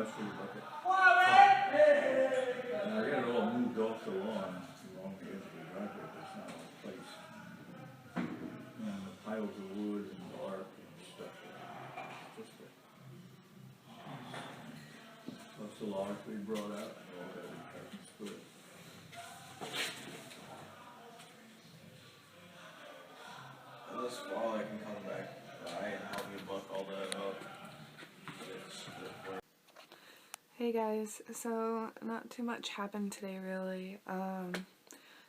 much for your bucket. And I got it all moved off the lawn along the edge of the driveway, but it's not all in place. And the piles of wood and bark and stuff. Just plus the logs we brought out and all that we cut and split. This fall I can come back by and help you buck all that up. Hey guys, so not too much happened today really. I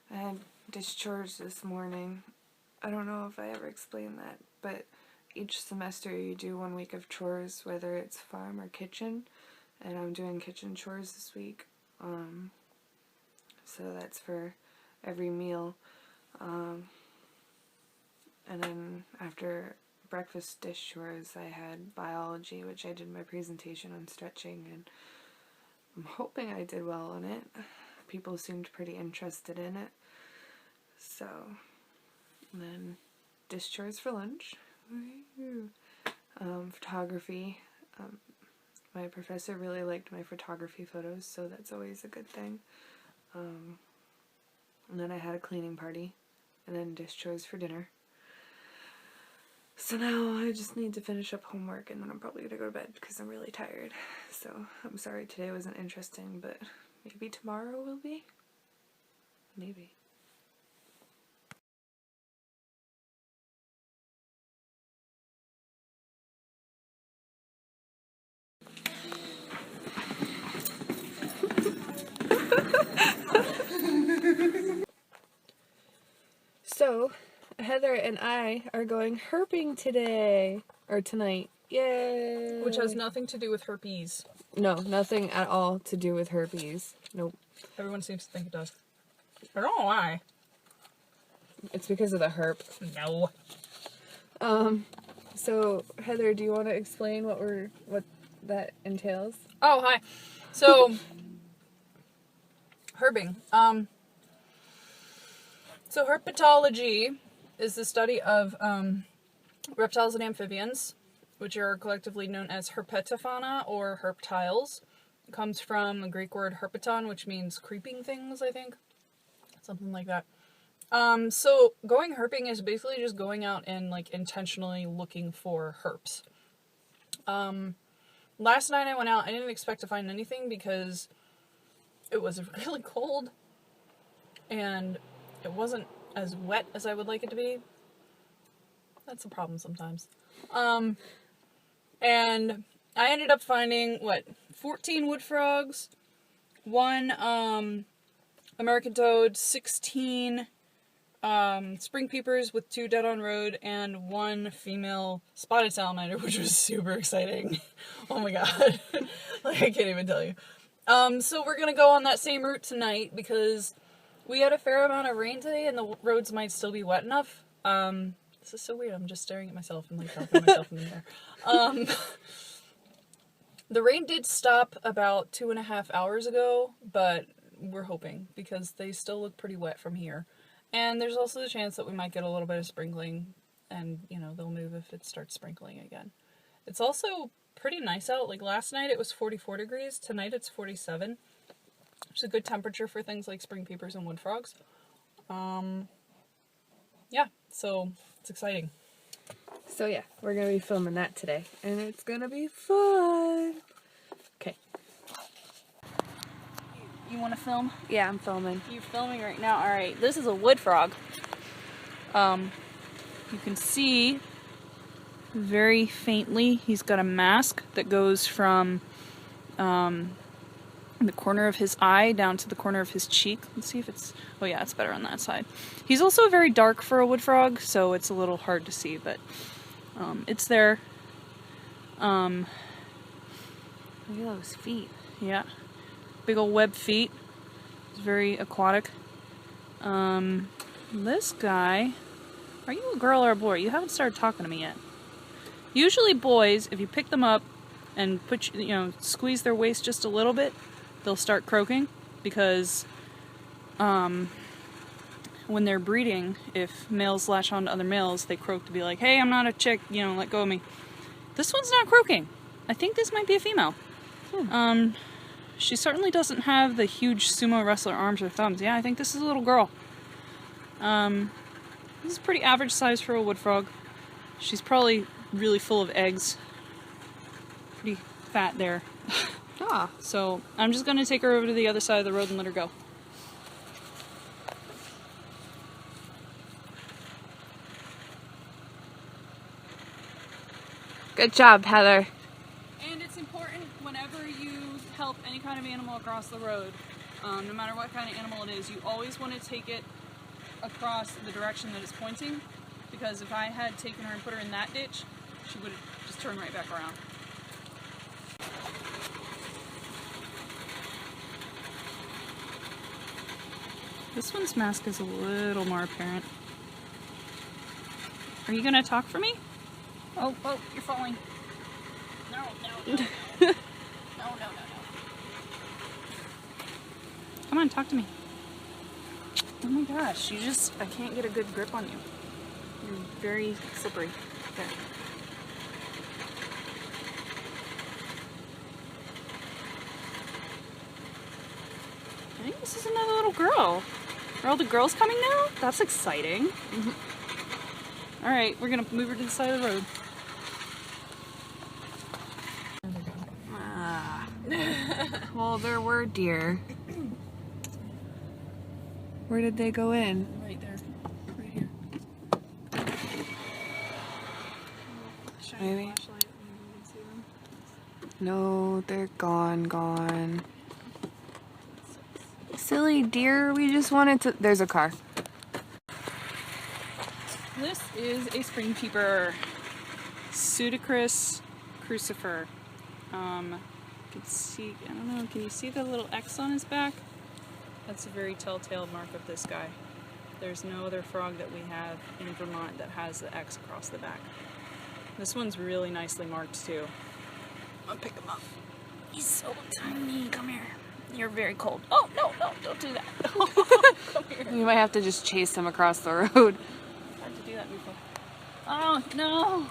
had dish chores this morning. I don't know if I ever explained that, but each semester you do 1 week of chores, whether it's farm or kitchen, and I'm doing kitchen chores this week. So that's for every meal. And then after breakfast dish chores, I had biology, which I did my presentation on stretching, and I'm hoping I did well on it. People seemed pretty interested in it. So, and then dish chores for lunch. Photography. My professor really liked my photography photos, so that's always a good thing. And then I had a cleaning party, and then dish chores for dinner. So now I just need to finish up homework, and then I'm probably gonna go to bed because I'm really tired. So I'm sorry today wasn't interesting, but maybe tomorrow will be? Maybe. So, Heather and I are going herping today, or tonight. Yay! Which has nothing to do with herpes. No, nothing at all to do with herpes. Nope. Everyone seems to think it does. I don't know why. It's because of the herp. No. So, Heather, do you want to explain what that entails? Oh, hi. So, herping. So herpetology is the study of reptiles and amphibians, which are collectively known as herpetofauna or herptiles. It comes from the Greek word herpeton, which means creeping things, I think. Something like that. So going herping is basically just going out and like intentionally looking for herps. Last night I went out, I didn't expect to find anything because it was really cold and it wasn't as wet as I would like it to be. That's a problem sometimes. And I ended up finding, 14 wood frogs, 1 American toad, 16 spring peepers with 2 dead on road, and 1 female spotted salamander, which was super exciting. Oh my god. Like, I can't even tell you. So we're gonna go on that same route tonight because we had a fair amount of rain today and the roads might still be wet enough. This is so weird, I'm just staring at myself and like talking to myself in the air. The rain did stop about 2.5 hours ago, but we're hoping because they still look pretty wet from here. And there's also the chance that we might get a little bit of sprinkling and, you know, they'll move if it starts sprinkling again. It's also pretty nice out. Like last night it was 44 degrees, tonight it's 47. Which is a good temperature for things like spring peepers and wood frogs. Yeah, so it's exciting. So yeah, we're gonna be filming that today, and it's gonna be fun. Okay. You want to film? Yeah, I'm filming. You're filming right now? Alright, this is a wood frog. You can see very faintly he's got a mask that goes from the corner of his eye down to the corner of his cheek. Let's see if it's... Oh yeah, it's better on that side. He's also very dark for a wood frog, so it's a little hard to see, but it's there. Look at those feet. Yeah. Big old web feet. It's very aquatic. This guy... Are you a girl or a boy? You haven't started talking to me yet. Usually boys, if you pick them up and squeeze their waist just a little bit, they'll start croaking because when they're breeding, if males latch on to other males, they croak to be like, hey, I'm not a chick, let go of me. This one's not croaking. I think this might be a female. She certainly doesn't have the huge sumo wrestler arms or thumbs. Yeah, I think this is a little girl. This is pretty average size for a wood frog. She's probably really full of eggs. Pretty fat there. Ah. So I'm just gonna take her over to the other side of the road and let her go. Good job, Heather. And it's important whenever you help any kind of animal across the road, no matter what kind of animal it is, you always want to take it across the direction that it's pointing, because if I had taken her and put her in that ditch, she would have just turned right back around. This one's mask is a little more apparent. Are you gonna talk for me? Oh, you're falling. No. No. Come on, talk to me. Oh my gosh, I can't get a good grip on you. You're very slippery. There. I think this is another little girl. Are all the girls coming now? That's exciting. Alright, we're gonna move her to the side of the road. Well, there were deer. Where did they go in? Right there. Right here. Shine Maybe. the flashlight and you can see them. No, they're gone. Silly deer, we just wanted to... There's a car. This is a spring peeper. Pseudocris crucifer. You can see, I don't know, can you see the little X on his back? That's a very telltale mark of this guy. There's no other frog that we have in Vermont that has the X across the back. This one's really nicely marked too. I'm gonna pick him up. He's so tiny. Come here. You're very cold. Oh, no, don't do that. Come here. You might have to just chase them across the road. I've had to do that before. Oh, no.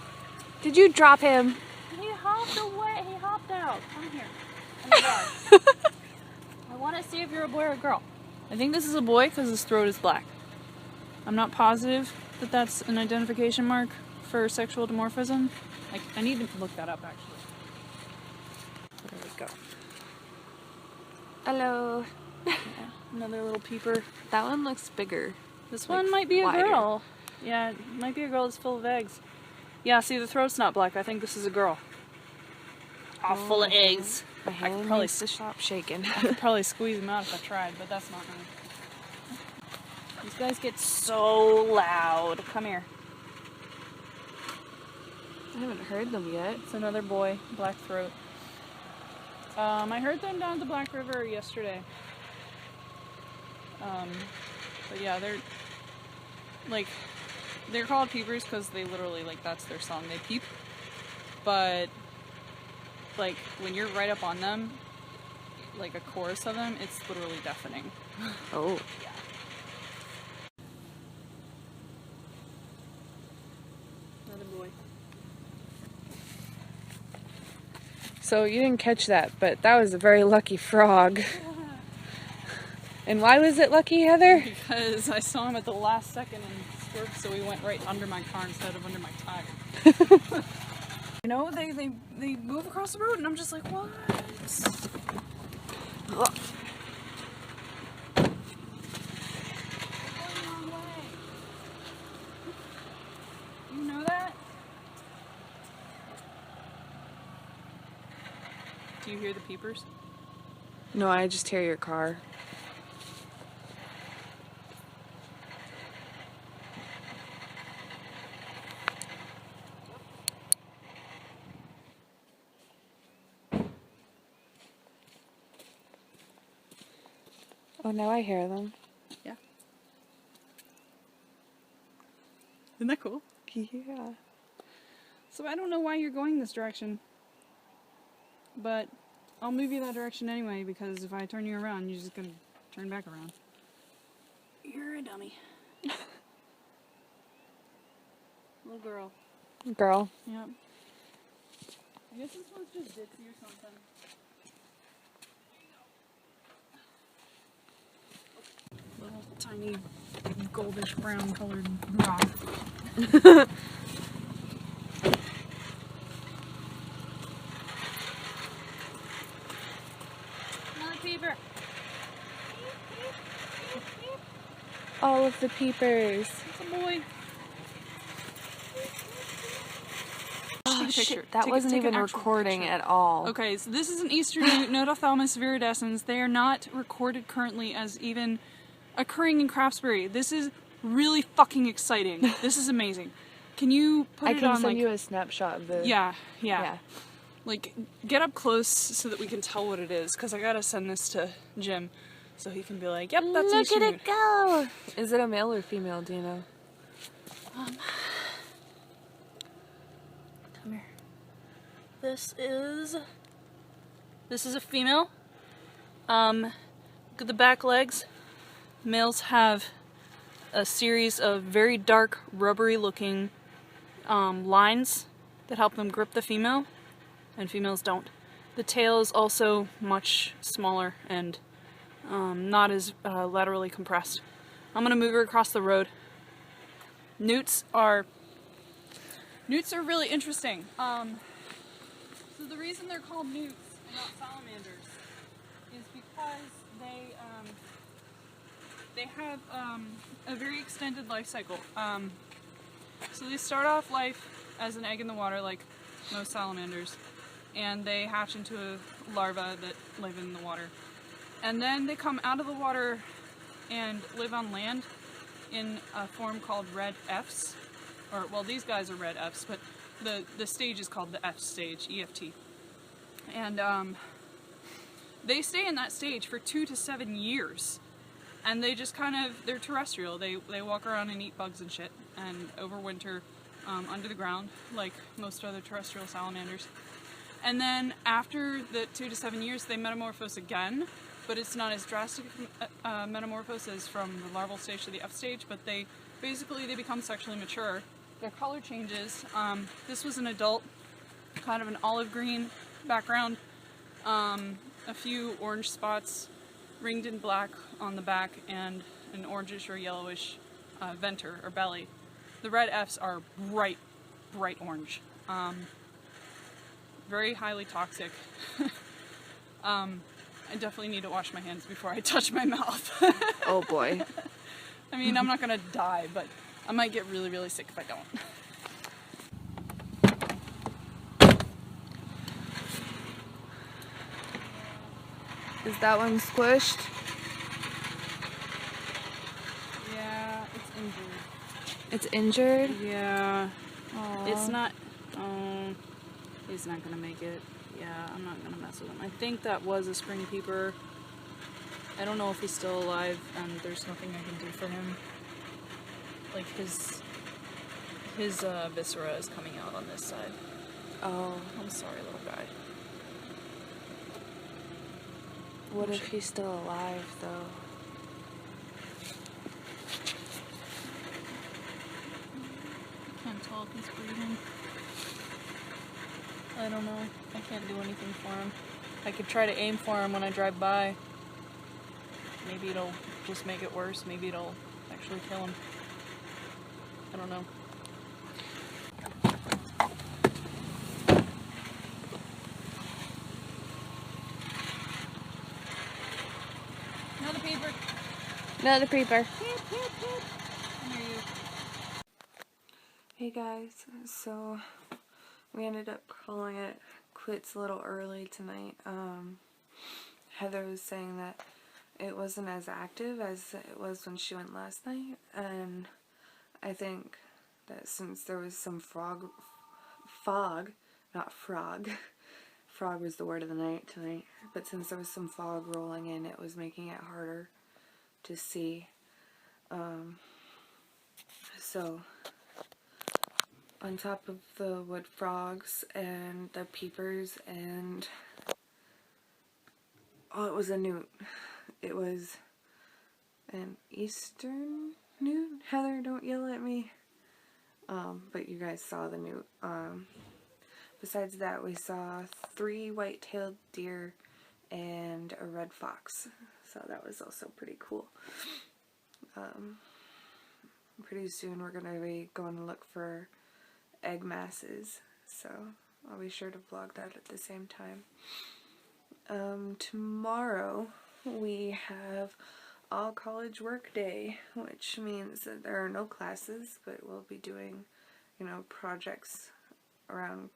Did you drop him? He hopped away. He hopped out. Come here. Oh my God. I want to see if you're a boy or a girl. I think this is a boy because his throat is black. I'm not positive that that's an identification mark for sexual dimorphism. I need to look that up actually. There we go. Hello. Yeah, another little peeper. That one looks bigger. This Like, one might be a wider. girl. Yeah, it might be a girl that's full of eggs. Yeah, see, the throat's not black. I think this is a girl. Oh, full of eggs. My I could hand probably needs to stop shaking. I could probably squeeze them out if I tried, but that's not me. These guys get so loud. Come here. I haven't heard them yet. It's another boy, black throat. I heard them down at the Black River yesterday. But yeah, they're called peepers because they literally, that's their song. They peep. But, when you're right up on them, a chorus of them, it's literally deafening. Oh. Yeah. Another boy. So you didn't catch that, but that was a very lucky frog. And why was it lucky, Heather? Because I saw him at the last second and swerved, so he went right under my car instead of under my tire. You know, they move across the road and I'm just like, what? They're going the wrong way. You know that? Do you hear the peepers? No, I just hear your car. Oh, now I hear them. Yeah. Isn't that cool? Yeah. So I don't know why you're going this direction, but I'll move you that direction anyway, because if I turn you around, you're just gonna turn back around. You're a dummy. Little girl. Girl. Yep. I guess this one's just ditzy or something. tiny goldish brown colored rock. Another peeper. All of the peepers. It's a boy. Oh Take a shit, picture. that wasn't Take an even actual recording picture. at all. Okay, so this is an Eastern newt, Notophthalmus viridescens. They are not recorded currently as even occurring in Craftsbury. This is really fucking exciting. This is amazing. Can you put I it can on send like... you a snapshot of the... Yeah. Yeah. Like, get up close so that we can tell what it is, because I gotta send this to Jim so he can be like, yep, that's an Look Eastern at newt. it go! Is it a male or female, do you know? Come here. This is a female. Look at the back legs. Males have a series of very dark, rubbery looking lines that help them grip the female, and females don't. The tail is also much smaller and not as laterally compressed. I'm gonna move her across the road. Newts are really interesting. So the reason they're called newts and not salamanders is because they have a very extended life cycle. So they start off life as an egg in the water, like most salamanders, and they hatch into a larva that live in the water. And then they come out of the water and live on land in a form called red Fs. Or, well, these guys are red Fs, but the stage is called the F stage, EFT. And they stay in that stage for 2 to 7 years. And they just they're terrestrial. They walk around and eat bugs and shit and overwinter under the ground, like most other terrestrial salamanders. And then after the 2 to 7 years, they metamorphose again, but it's not as drastic metamorphosis from the larval stage to the F stage, but they become sexually mature. Their color changes. This was an adult, kind of an olive green background, a few orange spots, ringed in black on the back, and an orangish or yellowish venter or belly. The red Fs are bright orange. Very highly toxic. I definitely need to wash my hands before I touch my mouth. Oh boy. I mean, I'm not gonna die, but I might get really, really sick if I don't. Is that one squished? Yeah, it's injured. It's injured? Yeah. Aww. It's not, he's not gonna make it. Yeah, I'm not gonna mess with him. I think that was a spring peeper. I don't know if he's still alive, and there's nothing I can do for him. Like, his viscera is coming out on this side. Oh. I'm sorry, little guy. What if he's still alive, though? Can't tell if he's breathing. I don't know. I can't do anything for him. I could try to aim for him when I drive by. Maybe it'll just make it worse. Maybe it'll actually kill him. I don't know. Another peeper. Another creeper. Come here, you. Hey guys, so we ended up calling it quits a little early tonight. Heather was saying that it wasn't as active as it was when she went last night, and I think that since there was some fog, not frog, frog was the word of the night tonight, but since there was some fog rolling in, it was making it harder to see. So on top of the wood frogs and the peepers and oh, it was a newt. It was an eastern newt. Heather, don't yell at me. But you guys saw the newt. Besides that, we saw 3 white-tailed deer and a red fox. So that was also pretty cool. Pretty soon we're going to be going to look for egg masses, so I'll be sure to vlog that at the same time. Tomorrow we have all college work day, which means that there are no classes, but we'll be doing, you know, projects around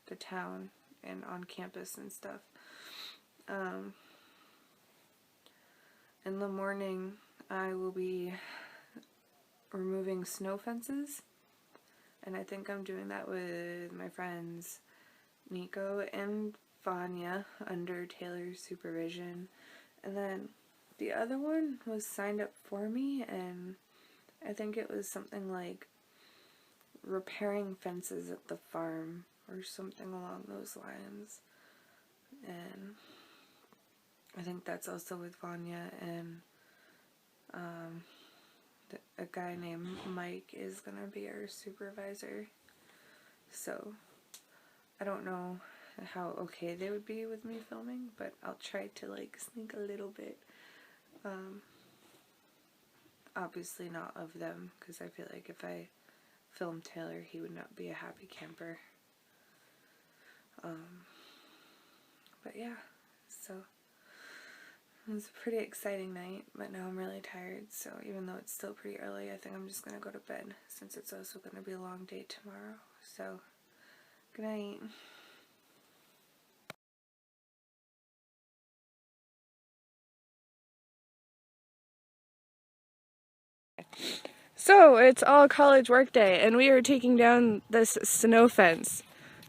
the town and on campus and stuff. In the morning I will be removing snow fences, and I think I'm doing that with my friends Nico and Vanya under Taylor's supervision, and then the other one was signed up for me, and I think it was something like repairing fences at the farm or something along those lines. And I think that's also with Vanya, and a guy named Mike is gonna be our supervisor. So I don't know how okay they would be with me filming, but I'll try to like sneak a little bit. Obviously not of them, because I feel like if I filmed Taylor he would not be a happy camper. But yeah, so it was a pretty exciting night, but now I'm really tired, so even though it's still pretty early, I think I'm just gonna go to bed, since it's also gonna be a long day tomorrow. So, good night. So, it's all college work day, and we are taking down this snow fence.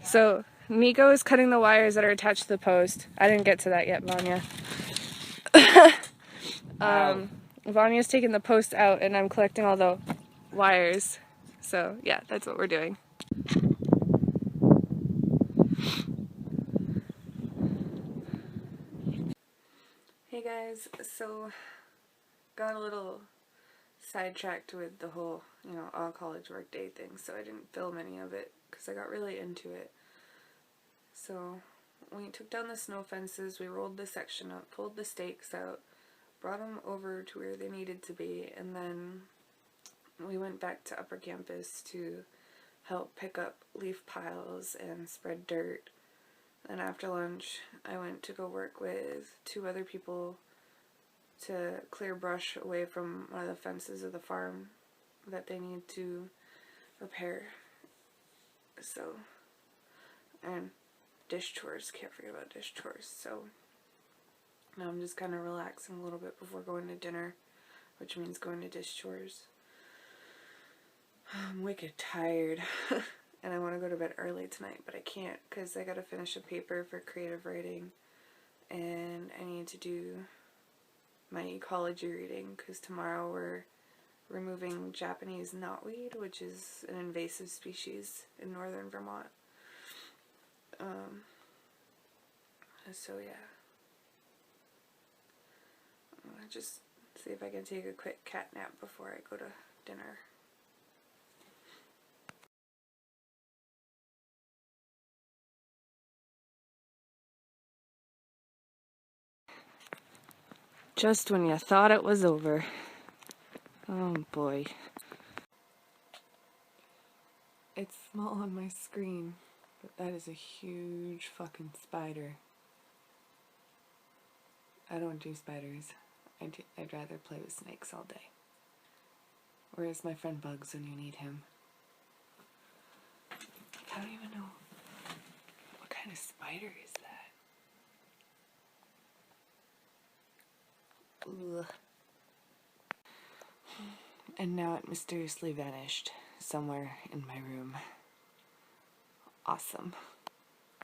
So, Nico is cutting the wires that are attached to the post. I didn't get to that yet, Vanya. Vanya's taking the post out, and I'm collecting all the wires. So, yeah, that's what we're doing. Hey guys, so got a little sidetracked with the whole, you know, all college work day thing, so I didn't film any of it because I got really into it. So we took down the snow fences, we rolled the section up, pulled the stakes out, brought them over to where they needed to be, and then we went back to upper campus to help pick up leaf piles and spread dirt. And after lunch I went to go work with 2 other people to clear brush away from one of the fences of the farm that they need to repair. So, and dish chores, can't forget about dish chores. So now I'm just kind of relaxing a little bit before going to dinner, which means going to dish chores. I'm wicked tired and I want to go to bed early tonight, but I can't because I gotta finish a paper for creative writing, and I need to do my ecology reading because tomorrow we're removing Japanese knotweed, which is an invasive species in northern Vermont. So yeah, I'm gonna just see if I can take a quick cat nap before I go to dinner. Just when you thought it was over. Oh boy. It's small on my screen, but that is a huge fucking spider. I don't do spiders. I'd rather play with snakes all day. Where's my friend Bugs when you need him? I don't even know. What kind of spider is that? Ugh. And now it mysteriously vanished somewhere in my room. Awesome.